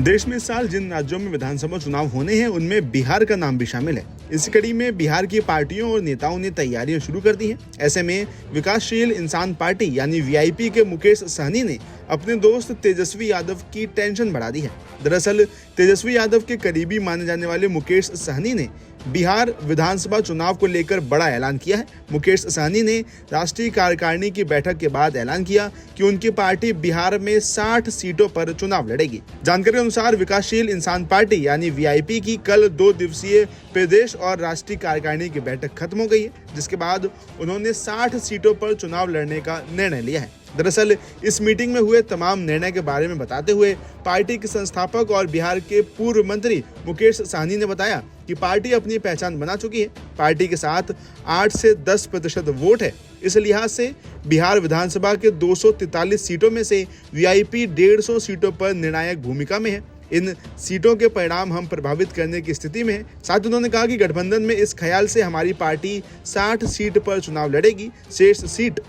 देश में इस साल जिन राज्यों में विधानसभा चुनाव होने हैं उनमें बिहार का नाम भी शामिल है। इस कड़ी में बिहार की पार्टियों और नेताओं ने तैयारियां शुरू कर दी हैं। ऐसे में विकासशील इंसान पार्टी यानी वीआईपी के मुकेश सहनी ने अपने दोस्त तेजस्वी यादव की टेंशन बढ़ा दी है। दरअसल तेजस्वी यादव के करीबी माने जाने वाले मुकेश सहनी ने बिहार विधानसभा चुनाव को लेकर बड़ा ऐलान किया है। मुकेश सहनी ने राष्ट्रीय कार्यकारिणी की बैठक के बाद ऐलान किया कि उनकी पार्टी बिहार में 60 सीटों पर चुनाव लड़ेगी। जानकारी के अनुसार विकासशील इंसान पार्टी यानी वीआईपी की कल 2 दिवसीय प्रदेश और राष्ट्रीय कार्यकारिणी की बैठक खत्म हो गई है, जिसके बाद उन्होंने 60 सीटों पर चुनाव लड़ने का निर्णय लिया है। दरअसल इस मीटिंग में हुए तमाम निर्णय के बारे में बताते हुए पार्टी के संस्थापक और बिहार के पूर्व मंत्री मुकेश सहनी ने बताया कि पार्टी अपनी पहचान बना चुकी है। पार्टी के साथ 8 से 10% वोट है। इस लिहाज से बिहार विधानसभा के 243 सीटों में से वीआईपी 150 सीटों पर निर्णायक भूमिका में है। इन सीटों के परिणाम हम प्रभावित करने की स्थिति में है। साथ ही उन्होंने कहा कि गठबंधन में इस ख्याल से हमारी पार्टी 60 सीट पर चुनाव लड़ेगी, शेष सीट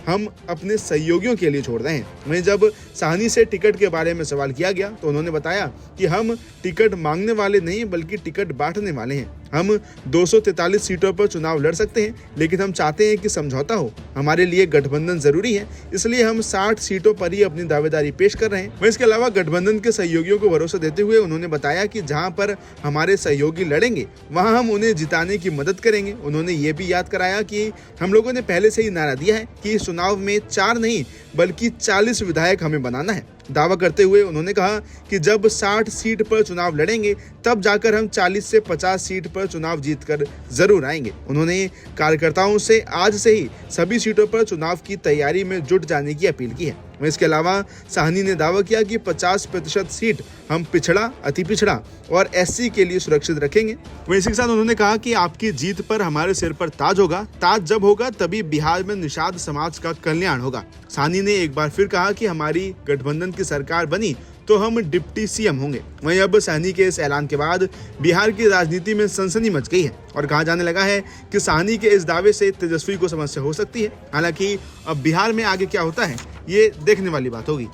हम अपने सहयोगियों के लिए छोड़ रहे हैं। वहीं जब सहनी से टिकट के बारे में सवाल किया गया तो उन्होंने बताया कि हम टिकट मांगने वाले नहीं बल्कि टिकट बांटने वाले हैं। हम 243 सीटों पर चुनाव लड़ सकते हैं, लेकिन हम चाहते हैं कि समझौता हो। हमारे लिए गठबंधन जरूरी है, इसलिए हम 60 सीटों पर ही अपनी दावेदारी पेश कर रहे हैं। वहीं इसके अलावा गठबंधन के सहयोगियों को भरोसा देते हुए उन्होंने बताया कि जहां पर हमारे सहयोगी लड़ेंगे वहां हम उन्हें जिताने की मदद करेंगे। उन्होंने ये भी याद कराया कि हम लोगों ने पहले से ही नारा दिया है कि इस चुनाव में 4 नहीं बल्कि 40 विधायक हमें बनाना है। दावा करते हुए उन्होंने कहा कि जब 60 सीट पर चुनाव लड़ेंगे तब जाकर हम 40 से 50 सीट पर चुनाव जीतकर जरूर आएंगे। उन्होंने कार्यकर्ताओं से आज से ही सभी सीटों पर चुनाव की तैयारी में जुट जाने की अपील की है। इसके अलावा सहनी ने दावा किया कि 50% सीट हम पिछड़ा, अति पिछड़ा और एससी के लिए सुरक्षित रखेंगे। वहीं इसी के साथ उन्होंने कहा कि आपकी जीत पर हमारे सिर पर ताज होगा। ताज जब होगा तभी बिहार में निषाद समाज का कल्याण होगा। सहनी ने एक बार फिर कहा कि हमारी गठबंधन की सरकार बनी तो हम डिप्टी सीएम होंगे। वहीं अब सहनी के इस ऐलान के बाद बिहार की राजनीति में सनसनी मच गई है और कहा जाने लगा है कि सहनी के इस दावे से तेजस्वी को समस्या हो सकती है। हालांकि अब बिहार में आगे क्या होता है ये देखने वाली बात होगी।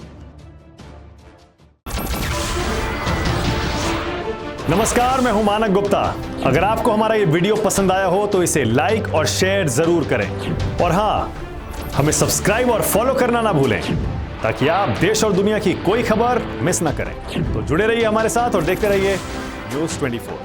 नमस्कार, मैं हूं मानक गुप्ता। अगर आपको हमारा ये वीडियो पसंद आया हो तो इसे लाइक और शेयर जरूर करें और हाँ, हमें सब्सक्राइब और फॉलो करना ना भूलें ताकि आप देश और दुनिया की कोई खबर मिस ना करें। तो जुड़े रहिए हमारे साथ और देखते रहिए न्यूज़ 24।